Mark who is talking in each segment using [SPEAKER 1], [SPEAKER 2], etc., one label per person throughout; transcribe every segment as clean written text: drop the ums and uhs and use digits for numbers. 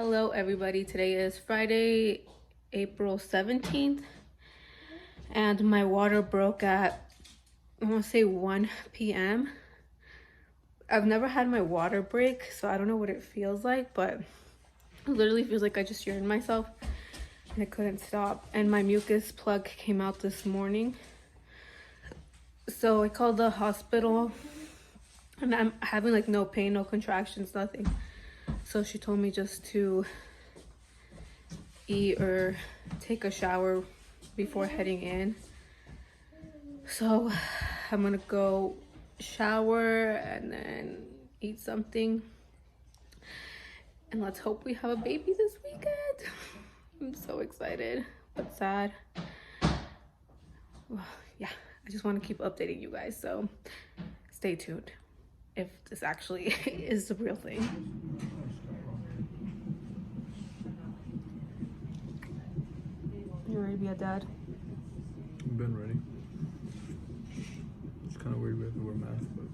[SPEAKER 1] Hello everybody, today is Friday, April 17th, and my water broke at, I want to say 1 p.m. I've never had my water break, so I don't know what it feels like, but it literally feels like I just urined myself and I couldn't stop. And my mucus plug came out this morning. So I called the hospital and I'm having like no pain, no contractions, nothing. So she told me just to eat or take a shower before heading in. So I'm gonna go shower and then eat something. And let's hope we have a baby this weekend. I'm so excited, but sad. Well, yeah, I just want to keep updating you guys, so stay tuned if this actually is the real thing. You ready to be a dad?
[SPEAKER 2] I've been ready. It's kind of weird we have to wear masks, but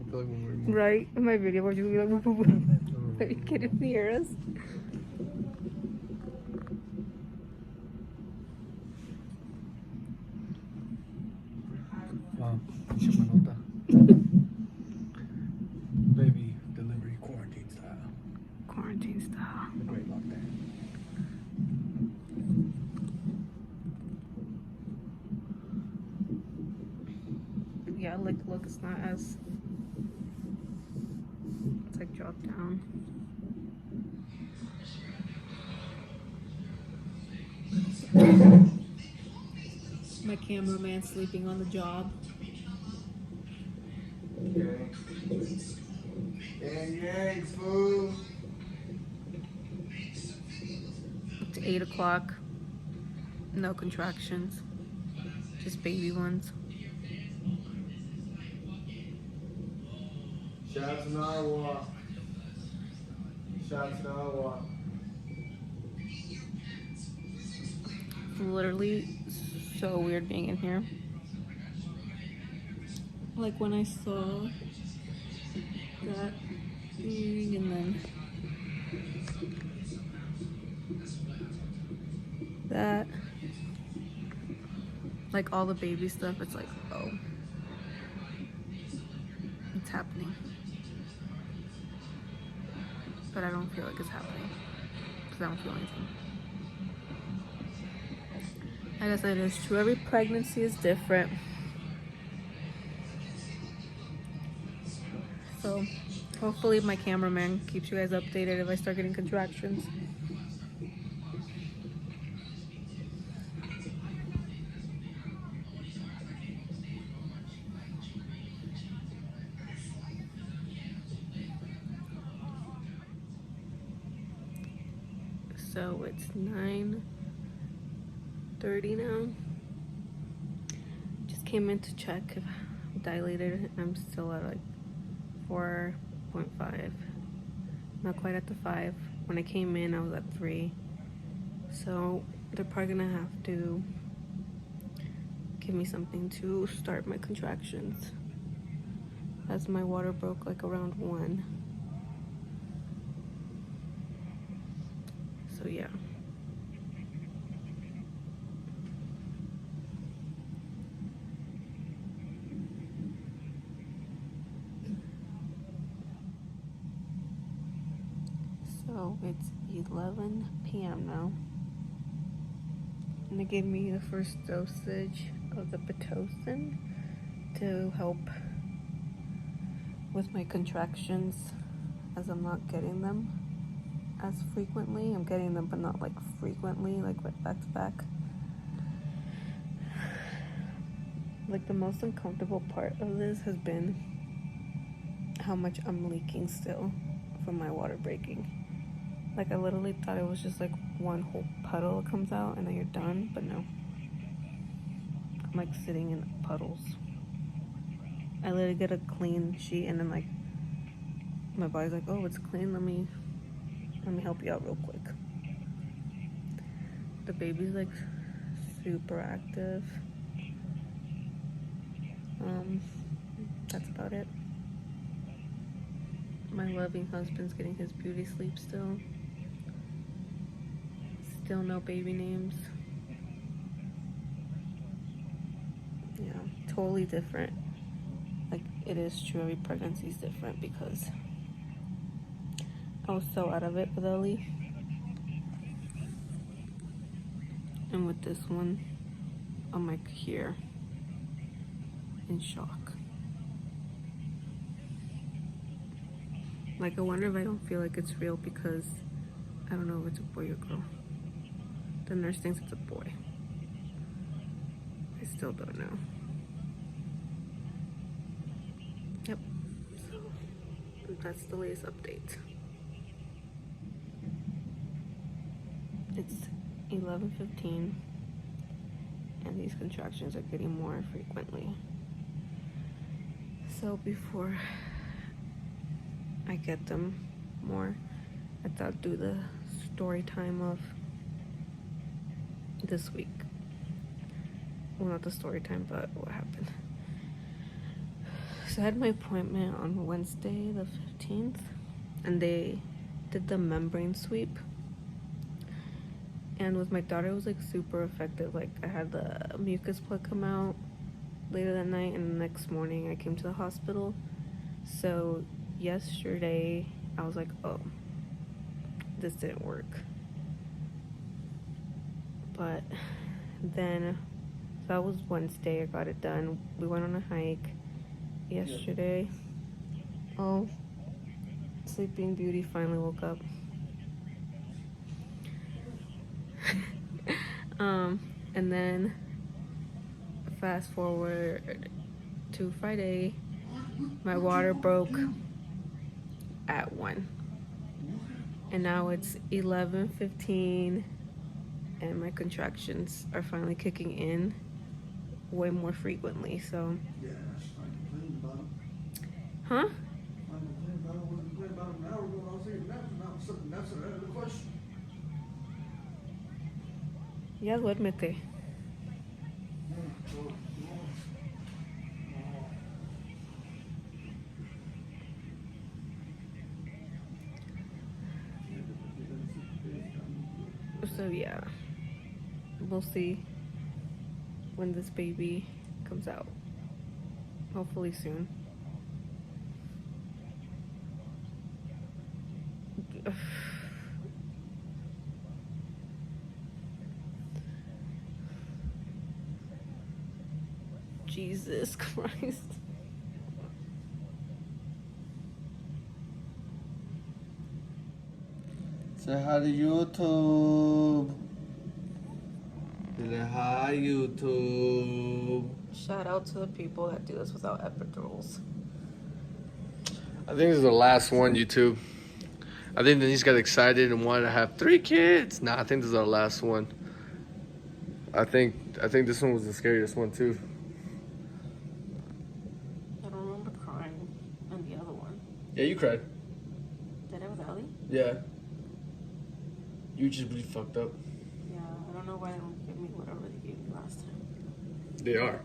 [SPEAKER 2] I feel like when we're more...
[SPEAKER 1] Right? In my video, would you be like, are you kidding me, hear us?
[SPEAKER 2] Wow, hice una nota. Baby delivery quarantine style.
[SPEAKER 1] Quarantine style.
[SPEAKER 2] The great lockdown.
[SPEAKER 1] Yeah, like look, it's not as, it's like dropped down. My cameraman sleeping on the job.
[SPEAKER 2] Okay. And yank food.
[SPEAKER 1] It's 8 o'clock. No contractions. Just baby ones.
[SPEAKER 2] Shots an hour. Shots an hour.
[SPEAKER 1] It's literally so weird being in here. Like when I saw that thing and then that, like all the baby stuff, it's like, oh, it's happening. But I don't feel like it's happening because I don't feel anything. Like I said, it's true, every pregnancy is different. So hopefully my cameraman keeps you guys updated if I start getting contractions. So it's 9:30 now. Just came in to check if I'm dilated. I'm still at like 4.5. Not quite at the 5. When I came in, I was at 3. So they're probably gonna have to give me something to start my contractions, as my water broke like around 1. So yeah. So it's 11 p.m. now. And they gave me the first dosage of the pitocin to help with my contractions, as I'm not getting them as frequently. I'm getting them, but not like frequently, like right back to back. Like the most uncomfortable part of this has been how much I'm leaking still from my water breaking. Like I literally thought it was just like one whole puddle that comes out and then you're done, but no. I'm like sitting in puddles. I literally get a clean sheet and then like my body's like, oh, it's clean, let me help you out real quick. The baby's like super active. That's about it. My loving husband's getting his beauty sleep still. Still no baby names. Yeah, totally different. Like, it is true, every pregnancy is different because I was so out of it with Ellie. And with this one, I'm like here in shock. Like, I wonder if I don't feel like it's real because I don't know if it's a boy or girl. The nurse thinks it's a boy. I still don't know. Yep. So that's the latest update. It's 11:15 and these contractions are getting more frequently. So before I get them more, I thought I'd do the story time of this week. Well, not the story time, but what happened. So I had my appointment on Wednesday the 15th, and they did the membrane sweep. And with my daughter, it was like super effective. Like, I had the mucus plug come out later that night, and the next morning I came to the hospital. So yesterday I was like, oh, this didn't work. But then that was Wednesday. I got it done. We went on a hike yesterday. Oh, Sleeping Beauty finally woke up. And then fast forward to Friday, my water broke at 1. And now it's 11:15 and my contractions are finally kicking in way more frequently. So huh? Ya duérmete. So yeah, we'll see when this baby comes out. Hopefully soon. Jesus Christ.
[SPEAKER 2] Say hi to YouTube. Say hi, YouTube.
[SPEAKER 1] Shout out to the people that do this without epidurals.
[SPEAKER 2] I think this is the last one, YouTube. I think Denise got excited and wanted to have 3 kids. Nah, I think this is our last one. I think this one was the scariest one too.
[SPEAKER 1] I don't remember crying on the other one.
[SPEAKER 2] Yeah, you cried.
[SPEAKER 1] Did I with Ellie?
[SPEAKER 2] Yeah. You just really fucked up.
[SPEAKER 1] Yeah, I don't know why they don't give me whatever they gave me last time.
[SPEAKER 2] They are.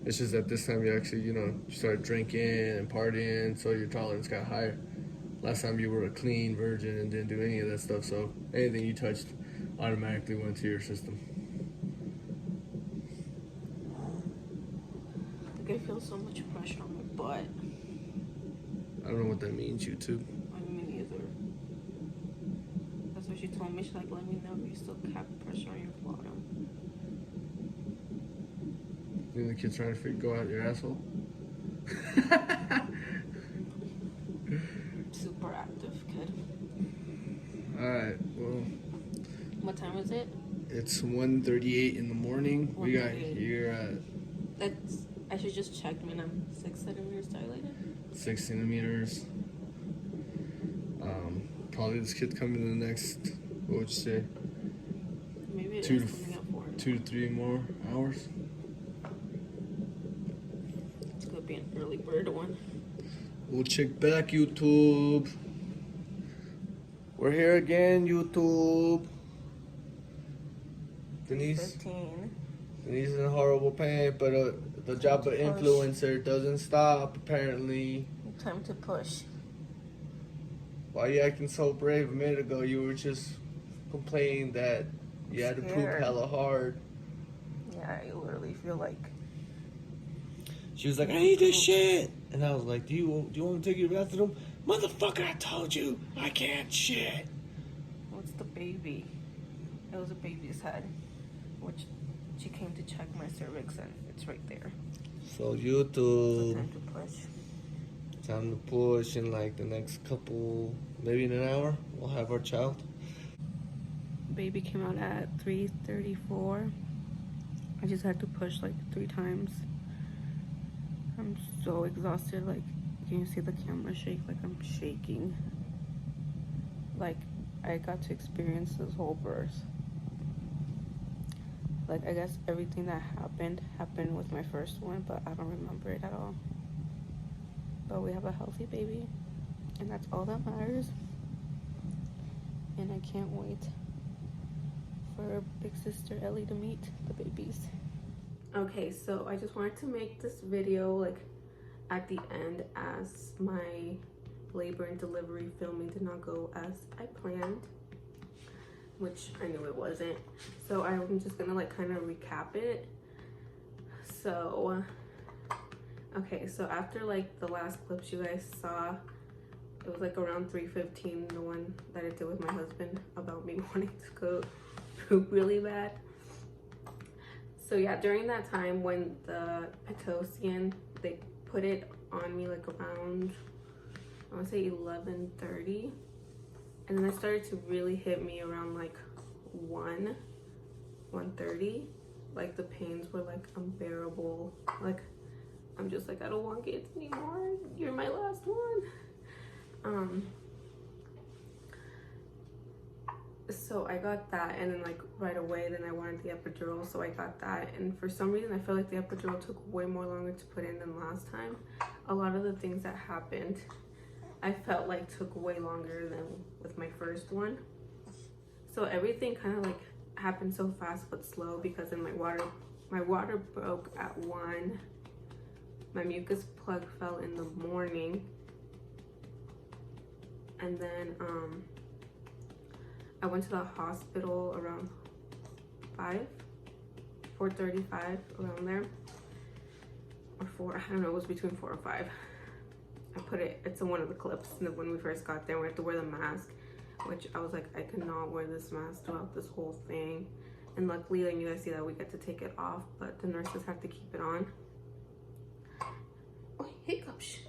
[SPEAKER 2] It's just that this time you actually, you started drinking and partying, so your tolerance got higher. Last time you were a clean virgin and didn't do any of that stuff, so anything you touched automatically went to your system.
[SPEAKER 1] Like, I feel so much pressure on my butt.
[SPEAKER 2] I don't know what that means, YouTube.
[SPEAKER 1] I mean, either. That's what she told me. She's like, let me know if you still have pressure on your bottom.
[SPEAKER 2] You think the kid's trying to go out your asshole?
[SPEAKER 1] Super active kid.
[SPEAKER 2] Alright, well.
[SPEAKER 1] What time is it?
[SPEAKER 2] It's 1:38 in the morning. We got here at...
[SPEAKER 1] I should just check. I mean, I'm 6 centimeters dilated.
[SPEAKER 2] 6 centimeters. Probably this kid's coming in the next, what would you say?
[SPEAKER 1] Maybe it
[SPEAKER 2] 2
[SPEAKER 1] is coming up for it.
[SPEAKER 2] 2 to 3 more hours.
[SPEAKER 1] It's gonna be an early bird one.
[SPEAKER 2] We'll check back, YouTube. We're here again, YouTube. Denise
[SPEAKER 1] 15.
[SPEAKER 2] is in horrible pain, but the job of influencer doesn't stop, apparently.
[SPEAKER 1] Time to push.
[SPEAKER 2] Why are you acting so brave? A minute ago, you were just complaining that You had to poop
[SPEAKER 1] scared.
[SPEAKER 2] hella hard.
[SPEAKER 1] Yeah, I literally feel like.
[SPEAKER 2] She was like, I need this shit. And I was like, do you want me to take you to the bathroom? Motherfucker, I told you I can't shit.
[SPEAKER 1] What's the baby? It was a baby's head, which she came to check my cervix and it's right there.
[SPEAKER 2] So YouTube.
[SPEAKER 1] So time to push.
[SPEAKER 2] Time to push in like the next couple, maybe in an hour, we'll have our child.
[SPEAKER 1] Baby came out at 3:34. I just had to push like 3 times. I'm so exhausted. Like, can you see the camera shake? Like, I'm shaking. Like, I got to experience this whole birth. Like, I guess everything that happened with my first one, but I don't remember it at all. But we have a healthy baby, and that's all that matters. And I can't wait for big sister Ellie to meet the babies. Okay, so I just wanted to make this video like at the end, as my labor and delivery filming did not go as I planned, which I knew it wasn't. So I'm just gonna like kind of recap it. So okay, so after like the last clips you guys saw, it was like around 3:15, the one that I did with my husband about me wanting to go poop really bad. So yeah, during that time when the pitocin, they put it on me like around, I want to say 11:30, and then it started to really hit me around like 1:30. Like the pains were like unbearable. Like I'm just like, I don't want kids anymore. You're my last one. So I got that, and then like right away then I wanted the epidural, so I got that. And for some reason I feel like the epidural took way more longer to put in than last time. A lot of the things that happened I felt like took way longer than with my first one. So everything kind of like happened so fast but slow, because then my water broke at 1. My mucus plug fell in the morning, and then I went to the hospital around 4:35, around there, or 4, I don't know, it was between 4 or 5. I put it's in one of the clips when we first got there. We had to wear the mask, which I was like, I could not wear this mask throughout this whole thing. And luckily, then you guys see that we get to take it off, but the nurses have to keep it on. Oh, hiccups.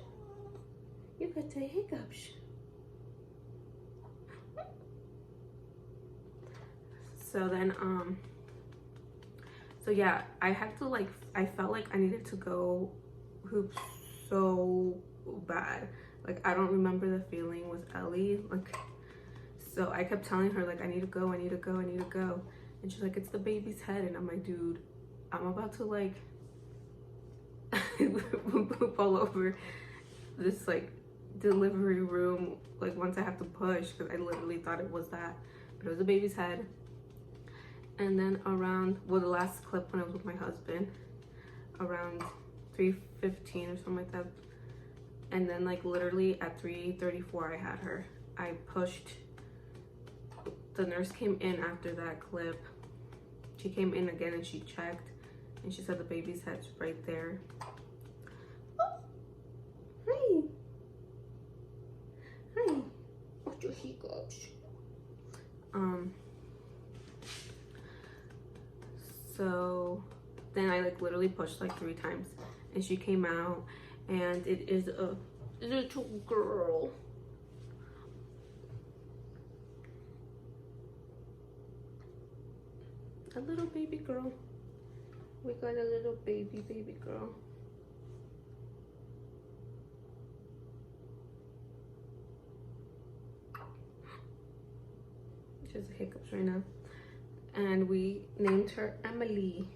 [SPEAKER 1] You got the hiccups. So then, so yeah, I had to like, I felt like I needed to go poop so bad. Like, I don't remember the feeling with Ellie. Like, so I kept telling her like, I need to go, I need to go, I need to go. And she's like, it's the baby's head. And I'm like, dude, I'm about to like poop all over this like delivery room, like once I have to push, because I literally thought it was that, but it was a baby's head. And then around, well, the last clip when I was with my husband, around 3:15 or something like that, and then like literally at 3:34 I had her. I pushed, the nurse came in after that clip. She came in again and she checked, and she said the baby's head's right there. Oh, hi. Hi. What's your hiccups? So then I like literally pushed like 3 times, and she came out, and it is a little girl. A little baby girl. We got a little baby girl. She has hiccups right now. And we named her Emily.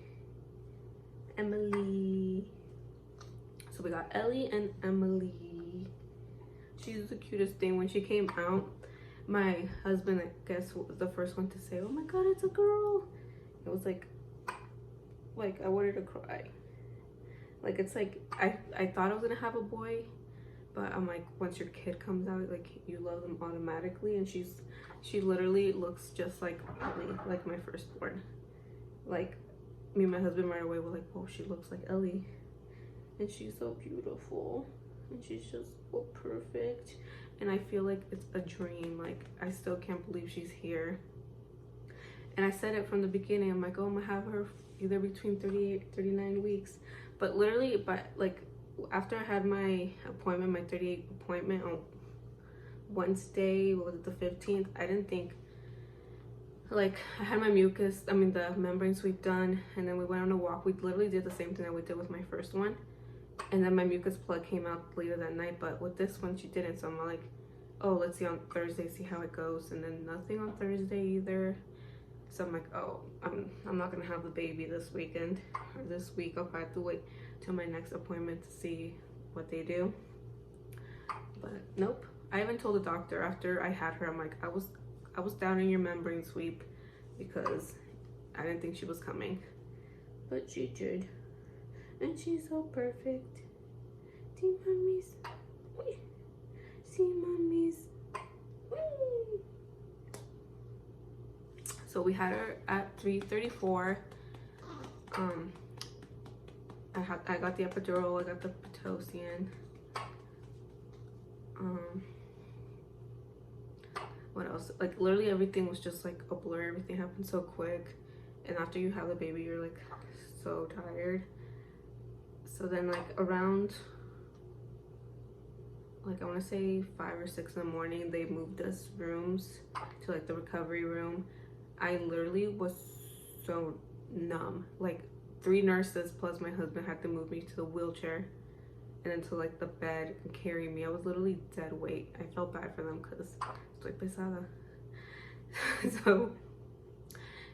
[SPEAKER 1] Emily. So we got Ellie and Emily. She's the cutest thing. When she came out, my husband, I guess, was the first one to say, oh my god, it's a girl. It was like I wanted to cry. Like, it's like, I thought I was gonna have a boy, but I'm like, once your kid comes out, like you love them automatically. And she literally looks just like Ellie, like my firstborn. Like me and my husband right away were like, whoa, she looks like Ellie. And she's so beautiful. And she's just so perfect. And I feel like it's a dream. Like I still can't believe she's here. And I said it from the beginning. I'm like, oh, I'm gonna have her either between 38, 39 weeks. But literally, like after I had my appointment, my 38 appointment on Wednesday, what was it, the 15th? I didn't think, like, I had my mucus, the membrane sweep done, and then we went on a walk. We literally did the same thing that we did with my first one. And then my mucus plug came out later that night, but with this one, she didn't. So I'm like, oh, let's see on Thursday, see how it goes. And then nothing on Thursday either. So I'm like, oh, I'm not gonna have the baby this weekend or this week. I'll probably have to wait till my next appointment to see what they do. But nope, I even told the doctor after I had her, I'm like, I was down in your membrane sweep because I didn't think she was coming, but she did, and she's so perfect. See mummies, see mummies. So we had her at 3:34. I got the epidural, I got the pitocin. What else? Like literally everything was just like a blur. Everything happened so quick. And after you have the baby, you're like so tired. So then like around, like I want to say 5 or 6 in the morning, they moved us rooms to like the recovery room. I literally was so numb. Like 3 nurses plus my husband had to move me to the wheelchair and then to like the bed and carry me. I was literally dead weight. I felt bad for them because estoy pesada. So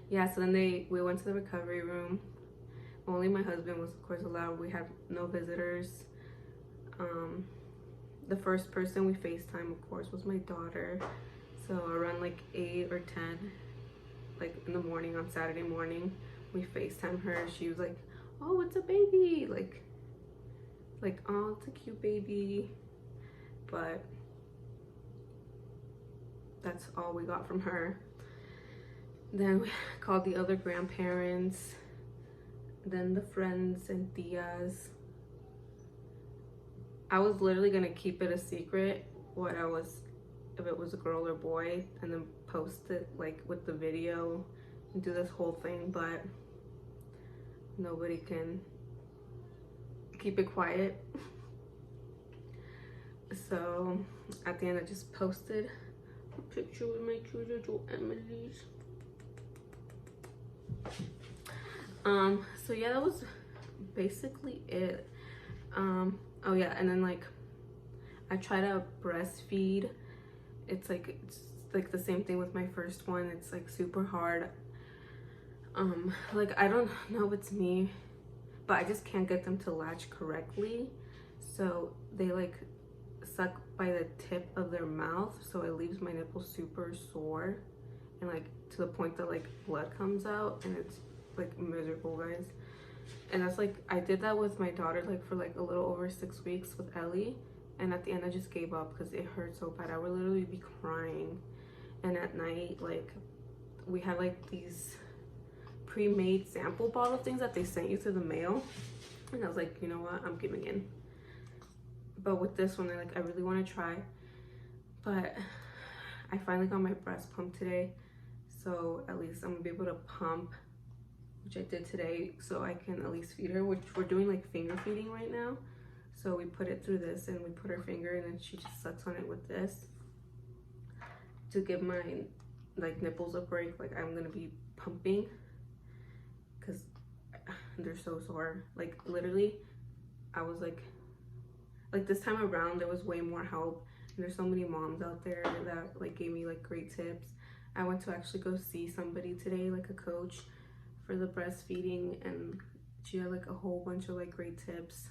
[SPEAKER 1] yeah, so then we went to the recovery room. Only my husband was of course allowed. We had no visitors. The first person we FaceTime of course was my daughter. So around like 8 or 10, like in the morning on Saturday morning, we FaceTime her. She was like, oh, it's a baby, like oh, it's a cute baby. But that's all we got from her. Then we called the other grandparents, then the friends and tias. I was literally gonna keep it a secret if it was a girl or boy, and then post it like with the video and do this whole thing, but nobody can keep it quiet. So at the end I just posted a picture with my two little Emilys. So yeah, that was basically it. Oh yeah, and then like I try to breastfeed. It's like the same thing with my first one. It's like super hard. Like I don't know if it's me, but I just can't get them to latch correctly. So they like suck by the tip of their mouth, so it leaves my nipples super sore and like to the point that like blood comes out, and it's like miserable, guys. And that's like, I did that with my daughter like for like a little over 6 weeks with Ellie, and at the end I just gave up because it hurt so bad. I would literally be crying. And at night, like we had like these pre-made sample bottle things that they sent you through the mail, and I was like, you know what, I'm giving in. But with this one, I really want to try. But I finally got my breast pump today, so at least I'm gonna be able to pump, which I did today, so I can at least feed her, which we're doing like finger feeding right now. So we put it through this and we put her finger and then she just sucks on it with this to give my like nipples a break. Like I'm gonna be pumping because they're so sore. Like literally I was like this time around there was way more help, and there's so many moms out there that like gave me like great tips. I went to actually go see somebody today, like a coach for the breastfeeding, and she had like a whole bunch of like great tips.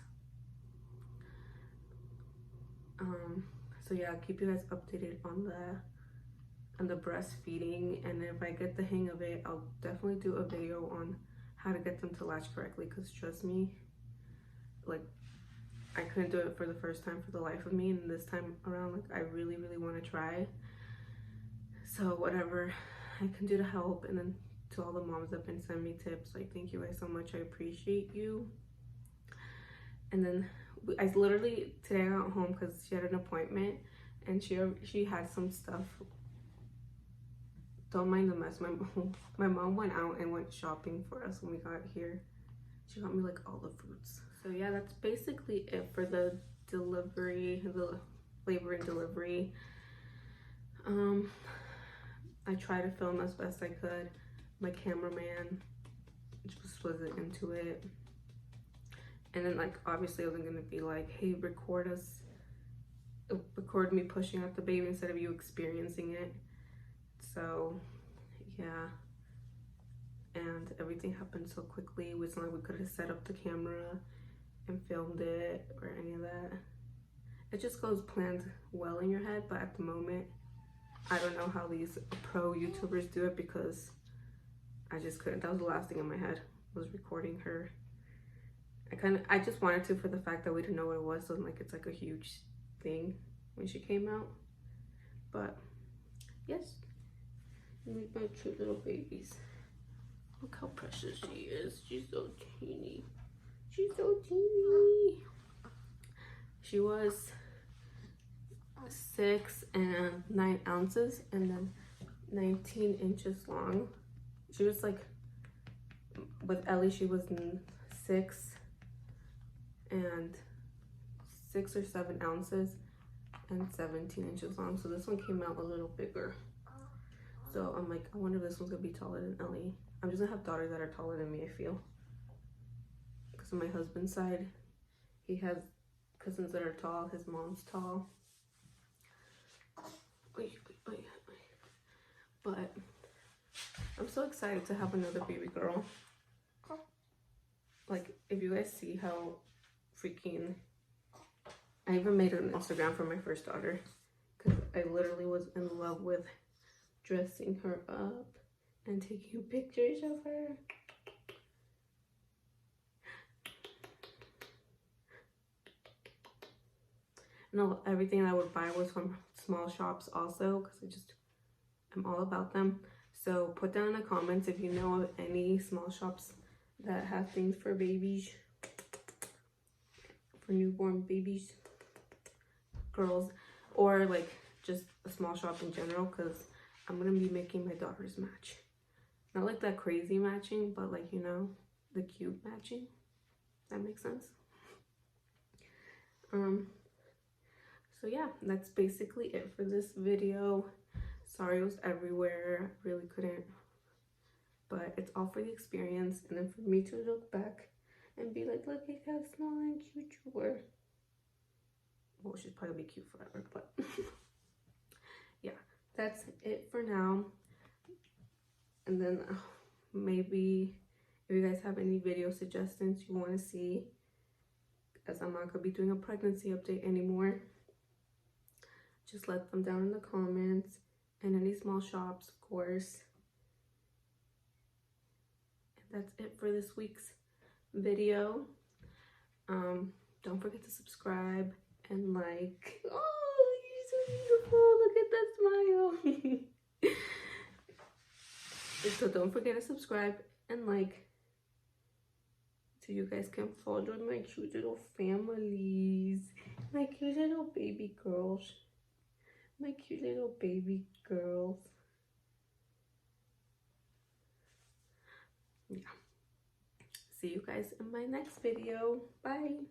[SPEAKER 1] So yeah, I'll keep you guys updated on the breastfeeding, and if I get the hang of it, I'll definitely do a video on how to get them to latch correctly, because trust me, like I couldn't do it for the first time for the life of me, and this time around, like, I really want to try. So whatever I can do to help, and then to all the moms that have been sending me tips, like, thank you guys so much. I appreciate you. And then I literally today I got home because she had an appointment, and she had some stuff. Don't mind the mess. My mom went out and went shopping for us when we got here. She got me like all the fruits. So yeah, that's basically it for the delivery, the labor and delivery. I tried to film as best I could. My cameraman just wasn't into it. And then, like, obviously I wasn't gonna be like, hey, record me pushing out the baby instead of you experiencing it. So yeah, and everything happened so quickly. It wasn't like we could have set up the camera and filmed it or any of that. It just goes planned well in your head, but at the moment I don't know how these pro YouTubers do it, because I just couldn't. That was the last thing in my head, was recording her. I just wanted to, for the fact that we didn't know what it was, so like it's like a huge thing when she came out. But yes, meet my cute little babies. Look how precious she is. She's so teeny. She's so teeny. She was 6 and 9 ounces and then 19 inches long. She was like, with Ellie, she was 6 or 7 ounces and 17 inches long. So this one came out a little bigger. So I'm like, I wonder if this one's gonna be taller than Ellie. I'm just gonna have daughters that are taller than me, I feel. Because on my husband's side, he has cousins that are tall. His mom's tall. But I'm so excited to have another baby girl. Like, if you guys see how freaking... I even made an Instagram for my first daughter, because I literally was in love with dressing her up and taking pictures of her. No, everything I would buy was from small shops also, because I'm all about them. So put down in the comments if you know of any small shops that have things for babies, for newborn babies, girls, or like just a small shop in general, because I'm gonna be making my daughter's match. Not like that crazy matching, but like, you know, the cute matching. That makes sense. So yeah, that's basically it for this video. Sorry it was everywhere. I really couldn't, but it's all for the experience, and then for me to look back and be like, look at how small and cute you were. Well, she'll probably be cute forever, but yeah, that's it for now. And then maybe if you guys have any video suggestions you want to see, as I'm not gonna be doing a pregnancy update anymore, just let them down in the comments, and any small shops, of course. And that's it for this week's video. Don't forget to subscribe and like. Oh, you're so beautiful. Look at that smile. So don't forget to subscribe and like, so you guys can follow my cute little families, my cute little baby girls, my cute little baby girls. Yeah. See you guys in my next video. Bye.